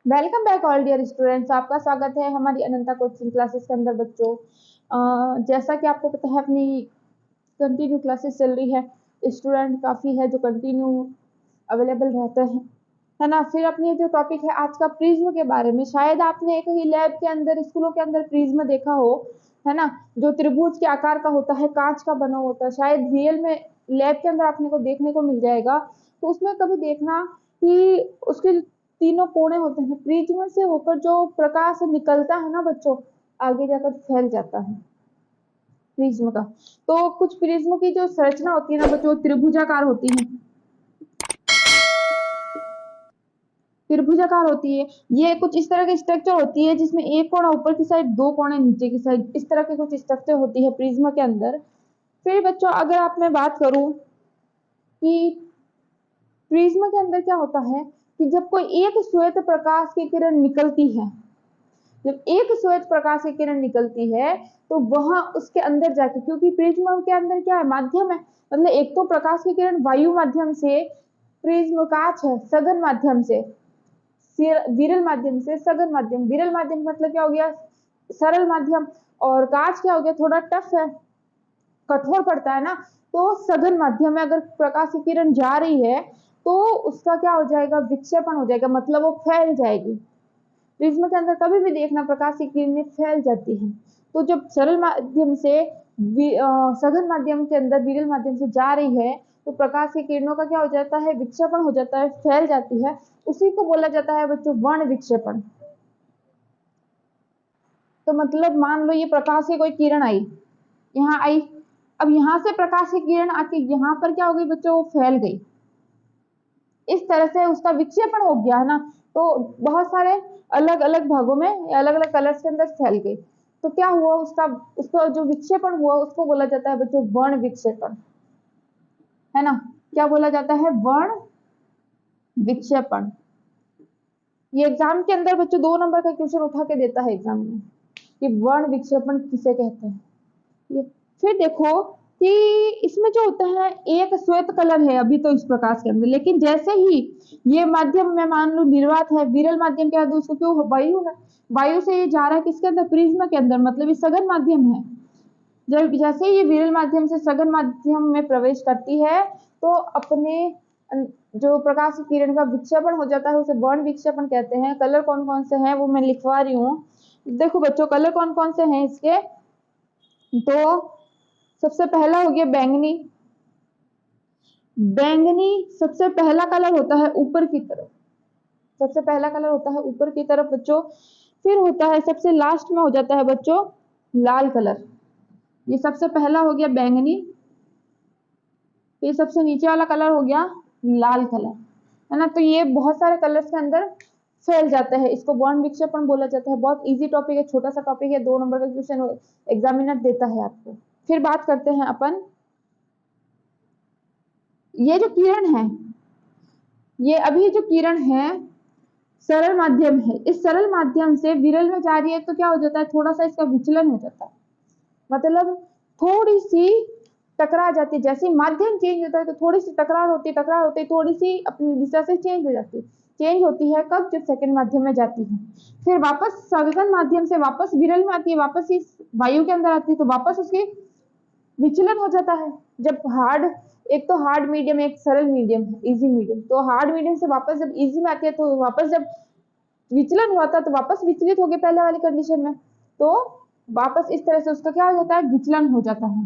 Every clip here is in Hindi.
Welcome back all dear students. आपका स्वागत है हमारी अनंता कोचिंग क्लासेस के अंदर बच्चों। जैसा कि आपको पता है अपनी कंटिन्यू क्लासेस चल रही है। स्टूडेंट काफ़ी है जो कंटिन्यू अवेलेबल रहते हैं, है ना। फिर अपनी जो टॉपिक है आज का प्रिज्म के बारे में, शायद आपने एक ही लैब के अंदर स्कूलों के अंदर प्रिज्म देखा हो, है ना। जो त्रिभुज के आकार का होता है, कांच का बना होता है, शायद रियल में लैब के अंदर आपने को देखने को मिल जाएगा। तो उसमें कभी देखना कि उसके तीनों कोने होते हैं, प्रिज्म से होकर जो प्रकाश निकलता है ना बच्चों, आगे जाकर फैल जाता है प्रिज्म का। तो कुछ प्रिज्म की जो संरचना होती है ना बच्चों, त्रिभुजाकार होती है, त्रिभुजाकार होती है। ये कुछ इस तरह की स्ट्रक्चर होती है जिसमें एक कोना ऊपर की साइड, दो कोने नीचे की साइड, इस तरह की कुछ स्ट्रक्चर होती है प्रिज्म के अंदर। फिर बच्चों अगर आप मैं बात करूं कि प्रिज्म के अंदर क्या होता है कि जब कोई एक श्वेत प्रकाश की किरण निकलती है, जब एक श्वेत प्रकाश की किरण निकलती है तो वह उसके अंदर जाके, क्योंकि प्रिज्म के अंदर क्या है, माध्यम है, मतलब एक तो प्रकाश की किरण वायु माध्यम से, प्रिज्म कांच है, सघन माध्यम से, विरल माध्यम से सघन माध्यम। विरल माध्यम मतलब क्या हो गया, सरल माध्यम, और कांच क्या हो गया, थोड़ा टफ है, कठोर पड़ता है ना। तो सघन माध्यम में अगर प्रकाश की किरण जा रही है तो उसका क्या हो जाएगा, विक्षेपण हो जाएगा, मतलब वो फैल जाएगी। प्रिज्म के अंदर कभी भी देखना प्रकाश की किरणें फैल जाती हैं। तो जब सरल माध्यम से सघन माध्यम के अंदर विरल माध्यम से जा रही है तो प्रकाश की किरणों का क्या हो जाता है, विक्षेपण हो जाता है, फैल जाती है। उसी को बोला जाता है बच्चों वर्ण विक्षेपण। तो मतलब मान लो ये प्रकाश की कोई किरण आई, यहाँ आई, अब यहाँ से प्रकाश की किरण आके यहाँ पर क्या हो गई बच्चों, वो फैल गई, इस तरह से उसका विक्षेपण हो गया, है ना। तो बहुत सारे अलग अलग भागों में अलग अलग कलर्स के अंदर फैल गई। तो क्या हुआ, उसका जो विक्षेपण हुआ उसको बोला जाता है बच्चों वर्ण विक्षेपण, है ना। क्या बोला जाता है, वर्ण विक्षेपण। ये एग्जाम के अंदर बच्चों 2 नंबर का क्वेश्चन उठा के देता है एग्जाम में कि वर्ण विक्षेपण किसे कहते हैं। फिर देखो कि इसमें जो होता है एक श्वेत कलर है अभी तो इस प्रकाश के अंदर, लेकिन जैसे ही ये माध्यम में मान लो निर्वात है, विरल माध्यम के अंदर, उसको क्यों, वायु है, वायु से ये जा रहा है किसके अंदर, प्रिज्म के अंदर, मतलब ये सघन माध्यम है। जब जैसे ये विरल माध्यम से सघन माध्यम में प्रवेश करती है तो अपने जो प्रकाश की किरण का विक्षेपण हो जाता है उसे वर्ण विक्षेपण कहते हैं। कलर कौन कौन से हैं वो मैं लिखवा रही हूँ। देखो बच्चों कलर कौन कौन से हैं इसके, तो सबसे पहला हो गया बैंगनी। बैंगनी सबसे पहला कलर होता है ऊपर की तरफ, सबसे पहला कलर होता है ऊपर की तरफ बच्चों। फिर होता है सबसे लास्ट में हो जाता है बच्चों लाल कलर। ये सबसे पहला हो गया बैंगनी, ये सबसे नीचे वाला कलर हो गया लाल कलर, है ना। तो ये बहुत सारे कलर्स के अंदर फैल जाता है, इसको वर्ण विक्षेपण बोला जाता है। बहुत इजी टॉपिक है, छोटा सा टॉपिक है, 2 नंबर का क्वेश्चन एग्जामिनर देता है आपको। फिर बात करते हैं अपन, ये जो किरण है, ये अभी जो किरण है सरल माध्यम है, इस सरल माध्यम से विरल में जा रही है तो क्या हो जाता है, थोड़ा सा इसका विचलन हो जाता है, मतलब थोड़ी सी टकरा जाती है। जैसे माध्यम चेंज होता है तो थोड़ी सी टकरार होती है, टकरार होती है, थोड़ी सी अपनी दिशा से चेंज हो जाती है। चेंज होती है कब, जब सेकंड माध्यम में जाती है, फिर वापस सघन माध्यम से वापस विरल में आती है, वापस इस वायु के अंदर आती है तो वापस उसकी विचलन हो जाता है। जब हार्ड, एक तो हार्ड मीडियम, एक सरल मीडियम, इजी मीडियम, तो हार्ड मीडियम से वापस जब इजी में आती है तो वापस जब विचलन हुआ था तो वापस विचलित हो गए पहले वाली कंडीशन में, तो वापस इस तरह से उसका क्या हो जाता है, विचलन हो जाता है।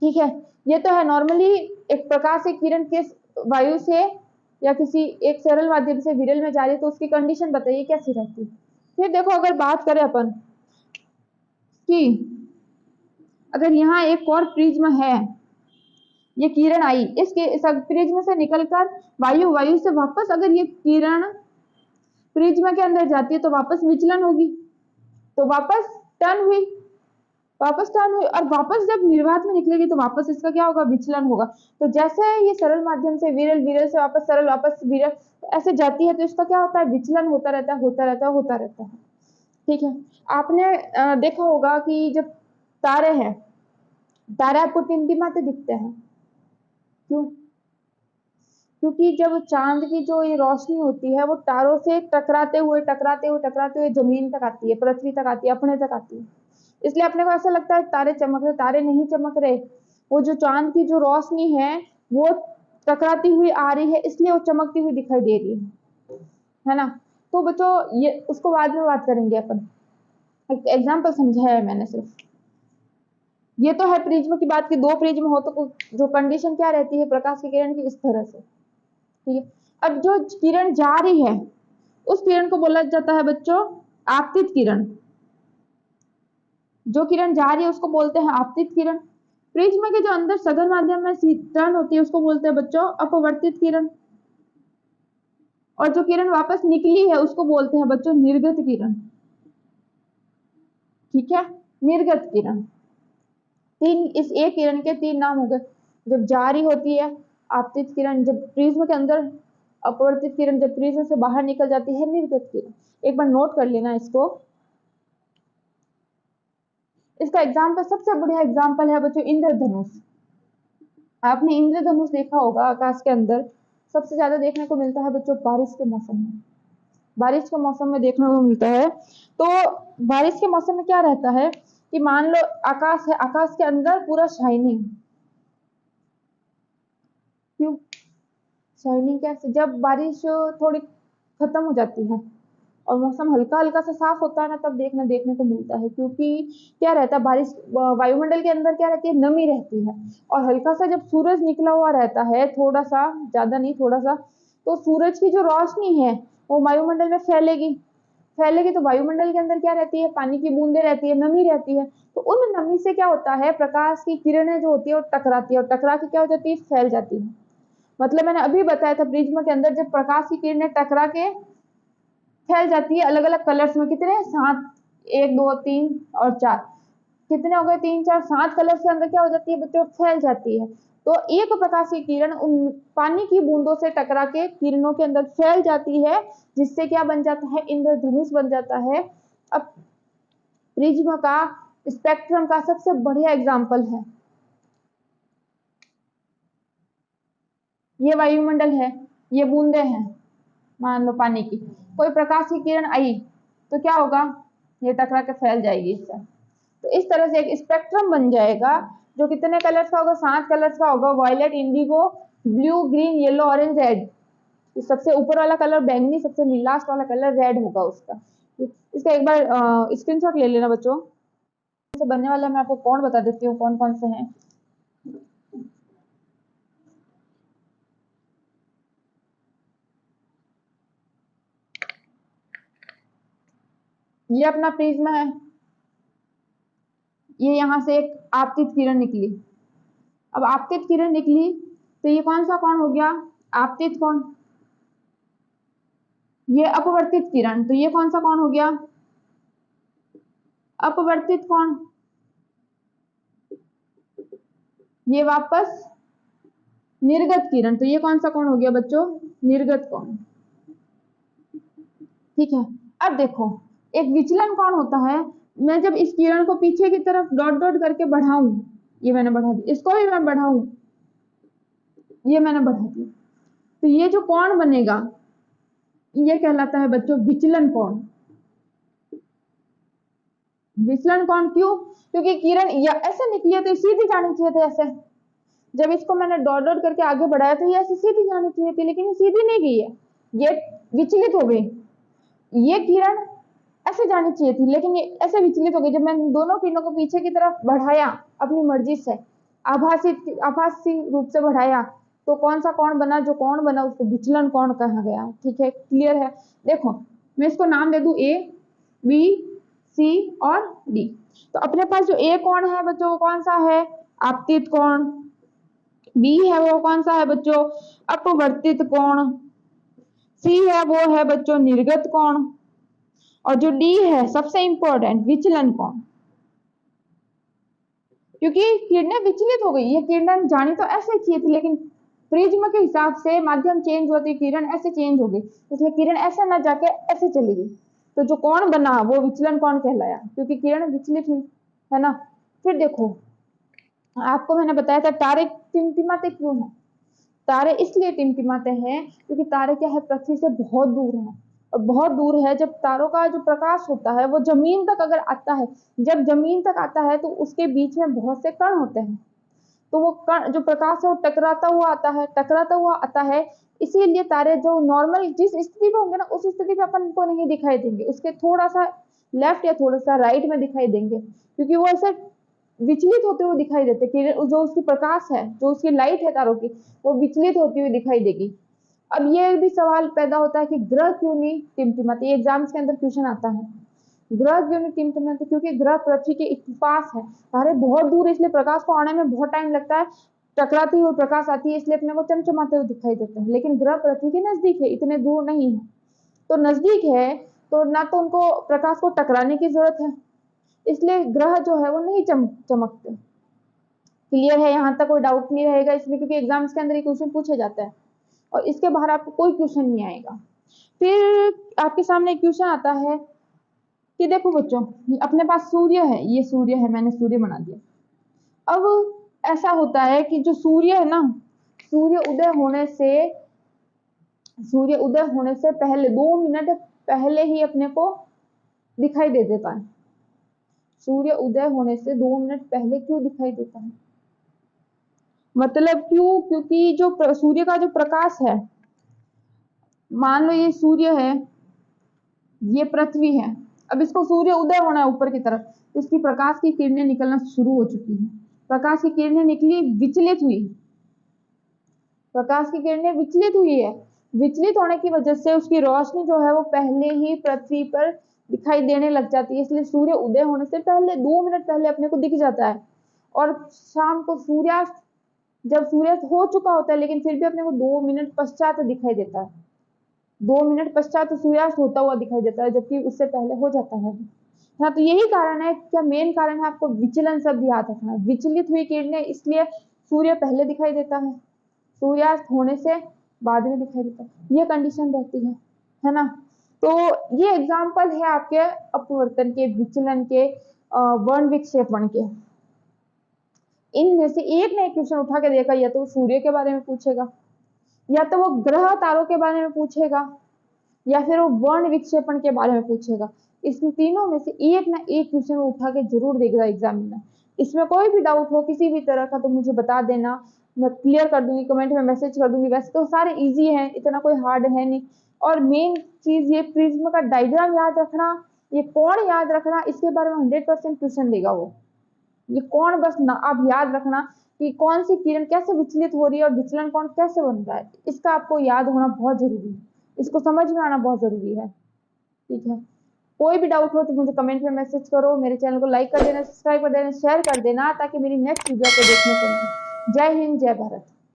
ठीक है, ये तो है नॉर्मली एक प्रकाश की किरण किस वायु से या किसी एक सरल माध्यम से विरल में जा रही है तो उसकी कंडीशन बताइए कैसी रहती है। फिर देखो अगर बात करें अपन कि अगर यहाँ एक और प्रिज्म है, ये किरण आई, इसके प्रिज्म से निकलकर वायु, वायु से वापस अगर ये किरण प्रिज्म के अंदर जाती है तो वापस विचलन होगी, तो वापस टर्न हुई, वापस टर्न हुई, और वापस जब निर्वात में निकलेगी तो वापस इसका क्या होगा, विचलन होगा। तो जैसे ये सरल माध्यम से विरल, विरल से वापस सरल, वापस विरल, ऐसे जाती है तो इसका क्या होता है, विचलन होता रहता है, होता रहता है, होता रहता है। ठीक है, आपने देखा होगा कि जब तारे हैं, तारे आपको टिमटिमाते दिखते हैं, क्यों, क्योंकि जब चांद की जो ये रोशनी होती है वो तारों से टकराते हुए जमीन तक आती है, पृथ्वी तक आती है, अपने तक आती है। इसलिए अपने को ऐसा लगता है तारे चमक रहे, तारे नहीं चमक रहे। वो जो चांद की जो रोशनी है वो टकराती हुई आ रही है, इसलिए वो चमकती हुई दिखाई दे रही है ना। तो बच्चों ये उसको बाद में बात करेंगे अपन, एक एग्जाम्पल समझाया है मैंने सिर्फ। ये तो है प्रिज्म की बात की, दो प्रिज्म हो तो जो कंडीशन क्या रहती है प्रकाश की किरण की, इस तरह से, ठीक है। अब जो किरण जा रही है उस किरण को बोला जाता है बच्चों आपतित किरण। जो किरण जा रही है उसको बोलते हैं आपतित किरण। प्रिज्म के जो अंदर सघन माध्यम में टर्न होती है उसको बोलते हैं बच्चों अपवर्तित किरण। और जो किरण वापस निकली है उसको बोलते हैं बच्चों निर्गत किरण, ठीक है, निर्गत किरण। इस एक किरण के तीन नाम हो गए। जब जारी होती है आपतित किरण, जब प्रिज्म के अंदर अपवर्तित किरण, जब प्रिज्म से बाहर निकल जाती है निर्गत किरण। एक बार नोट कर लेना इसको। इसका एग्जाम्पल, सबसे बढ़िया एग्जाम्पल है बच्चों इंद्रधनुष। आपने इंद्रधनुष देखा होगा आकाश के अंदर, सबसे ज्यादा देखने को मिलता है बच्चों बारिश के मौसम में। बारिश के मौसम में देखने को मिलता है। तो बारिश के मौसम में क्या रहता है कि मान लो आकाश है, आकाश के अंदर पूरा शाइनिंग। क्यों शाइनिंग? कैसे? जब बारिश थोड़ी खत्म हो जाती है और मौसम हल्का हल्का सा साफ होता है ना, तब देखने को मिलता है। क्योंकि क्या रहता है, बारिश वायुमंडल के अंदर क्या रहती है, नमी रहती है। और हल्का सा जब सूरज निकला हुआ रहता है, थोड़ा सा, ज्यादा नहीं थोड़ा सा, तो सूरज की जो रोशनी है वो वायुमंडल में फैलेगी तो वायुमंडल के अंदर क्या रहती है, पानी की बूंदे रहती है, नमी रहती है। तो उन नमी से क्या होता है, प्रकाश की किरणें जो होती है वो टकराती है, और टकरा के क्या हो जाती है, फैल जाती है। मतलब मैंने अभी बताया था प्रिज्म के अंदर जब प्रकाश की किरणें टकरा के फैल जाती है अलग अलग कलर्स में, कितने, 7, 1 2 3 और 4, कितने हो गए, 3 4 7 कलर्स के अंदर क्या हो जाती है बच्चों, फैल जाती है। तो एक प्रकाश की किरण उन पानी की बूंदों से टकरा के किरणों के अंदर फैल जाती है, जिससे क्या बन जाता है, इंद्रधनुष बन जाता है। अब प्रिज्म का स्पेक्ट्रम का सबसे बढ़िया एग्जाम्पल है, ये वायुमंडल है, ये बूंदे हैं मान लो पानी की। कोई प्रकाश की किरण आई तो क्या होगा, ये टकरा के फैल जाएगी इससे। तो इस तरह से एक स्पेक्ट्रम बन जाएगा जो कितने कलर्स का होगा, 7 कलर्स का होगा। Violet, indigo, blue, green, yellow, orange, red. सबसे ऊपर वाला कलर बैंगनी, सबसे लास्ट वाला कलर रेड होगा उसका। इसका एक बार स्क्रीनशॉट ले लेना बच्चों। से बनने वाला मैं आपको कौन बता देती हूँ कौन कौन से हैं। ये अपना प्रिज्म है, ये यहां से एक आपतित किरण निकली। अब आपतित किरण निकली तो ये कौन सा कोण हो गया, आपतित कोण। ये अपवर्तित किरण, तो ये कौन सा कोण हो गया, अपवर्तित कोण। ये वापस निर्गत किरण, तो ये कौन सा कोण हो गया बच्चों, निर्गत कोण, ठीक है। अब देखो एक विचलन कोण होता है, मैं जब इस किरण को पीछे की तरफ डॉट डॉट करके बढ़ाऊं, ये मैंने बढ़ा दिया, इसको भी मैं बढ़ाऊं, ये मैंने बढ़ा दिया, तो ये जो कोण बनेगा ये कहलाता है बच्चों विचलन कोण। विचलन कोण क्यों, क्योंकि किरण या ऐसे निकली है तो सीधी जानी चाहिए थी ऐसे। जब इसको मैंने डॉट डॉट करके आगे बढ़ाया तो ये ऐसे सीधी जानी चाहिए थी, लेकिन ये सीधी नहीं गई है, ये विचलित हो गई। ये किरण ऐसे जानी चाहिए थी लेकिन ये ऐसे विचलित हो गई। जब मैंने दोनों किरणों को पीछे की तरफ बढ़ाया अपनी मर्जी से, आभासी रूप से बढ़ाया, तो कौन सा कोण बना, जो कोण बना उसको विचलन कोण कहा गया। ठीक है, क्लियर है। देखो मैं इसको नाम दे दूं ए, बी, सी और डी। तो अपने पास जो ए कोण है बच्चों वो कौन सा है, आपतित कोण। बी है वो कौन सा है बच्चों, अपवर्तित कोण। सी है वो है बच्चों निर्गत कोण। और जो डी है सबसे इंपॉर्टेंट विचलन कोण। क्योंकि किरणें विचलित हो गई, ये किरणें जानी तो ऐसे चाहिए थी लेकिन प्रिज्म के हिसाब से माध्यम चेंज होती, किरण ऐसे चेंज हो गई, इसलिए किरण ऐसे ना जाके ऐसे चली गई। तो जो कोण बना वो विचलन कोण कहलाया, क्योंकि किरण विचलित हुई, है ना। फिर देखो आपको मैंने बताया था तारे टिमटिमाते क्यों है, तारे इसलिए टिमटिमाते हैं क्योंकि तारे क्या है, पृथ्वी से बहुत दूर है, और बहुत दूर है। जब तारों का जो प्रकाश होता है वो जमीन तक अगर आता है, जब जमीन तक आता है तो उसके बीच में बहुत से कण होते हैं, तो वो कण जो प्रकाश है वो टकराता हुआ आता है, टकराता हुआ आता है। इसीलिए तारे जो नॉर्मल जिस स्थिति में होंगे ना, उस स्थिति में अपन को नहीं दिखाई देंगे, उसके थोड़ा सा लेफ्ट या थोड़ा सा राइट में दिखाई देंगे, क्योंकि वो ऐसे विचलित होते हुए दिखाई देते कि जो उसकी प्रकाश है, जो उसकी लाइट है तारों की, वो विचलित होती हुई दिखाई देगी। अब ये भी सवाल पैदा होता है कि ग्रह क्यों नहीं टिमटिमाते, एग्जाम्स के अंदर क्वेश्चन आता है, ग्रह क्यों नहीं टिमटिमाते, क्योंकि ग्रह पृथ्वी के पास है, तारे बहुत दूर, इसलिए प्रकाश को आने में बहुत टाइम लगता है, टकराती हुई प्रकाश आती है, इसलिए अपने को चमचमाते हुए दिखाई देते हैं। लेकिन ग्रह पृथ्वी के नजदीक है, इतने दूर नहीं है, तो नजदीक है तो ना तो उनको प्रकाश को टकराने की जरूरत है, इसलिए ग्रह जो है वो नहीं चमकते। क्लियर है, यहाँ तक कोई डाउट नहीं रहेगा इसमें, क्योंकि एग्जाम्स के अंदर ये क्वेश्चन पूछा जाता है और इसके बाहर आपको कोई क्वेश्चन नहीं आएगा। फिर आपके सामने एक क्वेश्चन आता है कि देखो बच्चों, अपने पास सूर्य है, ये सूर्य है, मैंने सूर्य बना दिया। अब ऐसा होता है कि जो सूर्य है ना, सूर्य उदय होने से पहले 2 मिनट पहले ही अपने को दिखाई दे देता है। सूर्य उदय होने से 2 मिनट पहले क्यों दिखाई देता है, मतलब क्यों? क्योंकि जो सूर्य का जो प्रकाश है, मान लो ये सूर्य है, ये पृथ्वी है, अब इसको सूर्य उदय होना है ऊपर की तरफ, तो इसकी प्रकाश की किरणें निकलना शुरू हो चुकी हैं। प्रकाश की किरणें निकली, विचलित हुई, प्रकाश की किरणें विचलित हुई है, विचलित होने की वजह से उसकी रोशनी जो है वो पहले ही पृथ्वी पर दिखाई देने लग जाती है, इसलिए सूर्य उदय होने से पहले 2 मिनट पहले अपने को दिख जाता है। और शाम को सूर्यास्त, जब सूर्यास्त हो चुका होता है लेकिन फिर भी अपने को 2 मिनट पश्चात दिखाई देता है, 2 मिनट पश्चात सूर्यास्त होता हुआ दिखाई देता है, जबकि उससे पहले हो जाता है। हाँ, तो यही कारण है, क्या मेन कारण है, आपको विचलन शब्द याद रखना, विचलित हुई किरणें, इसलिए सूर्य पहले दिखाई देता है, सूर्यास्त होने से बाद में दिखाई देता है, ये कंडीशन रहती है ना। तो ये एग्जाम्पल है आपके अपवर्तन के, विचलन के, वर्ण विक्षेपण के। इनमें से एक ने क्वेश्चन उठा के देखा, या तो सूर्य के बारे में पूछेगा, या तो वो ग्रह तारों के बारे में पूछेगा, या फिर वो वर्ण विक्षेपण के बारे में पूछेगा। इसमें तीनों में से एक ना एक क्वेश्चन उठा के जरूर देगा एग्जामिनर। इसमें कोई भी डाउट हो किसी भी तरह का तो मुझे बता देना, मैं क्लियर कर दूंगी, कमेंट में मैसेज कर दूंगी। वैसे तो सारे इजी हैं, इतना कोई हार्ड है नहीं। और मेन चीज ये प्रिज्म का डायग्राम याद रखना, ये कोण याद रखना, इसके बारे में 100% क्वेश्चन देगा वो। ये कोण बस ना आप याद रखना कि कौन सी किरण कैसे विचलित हो रही है और विचलन कोण कैसे बन रहा है, इसका आपको याद होना बहुत जरूरी है, इसको समझ में आना बहुत जरूरी है। ठीक है, कोई भी डाउट हो तो मुझे कमेंट में मैसेज करो, मेरे चैनल को लाइक कर देना, सब्सक्राइब कर देना, शेयर कर देना, ताकि मेरी नेक्स्ट वीडियो को देखने को मिले। जय हिंद, जय भारत।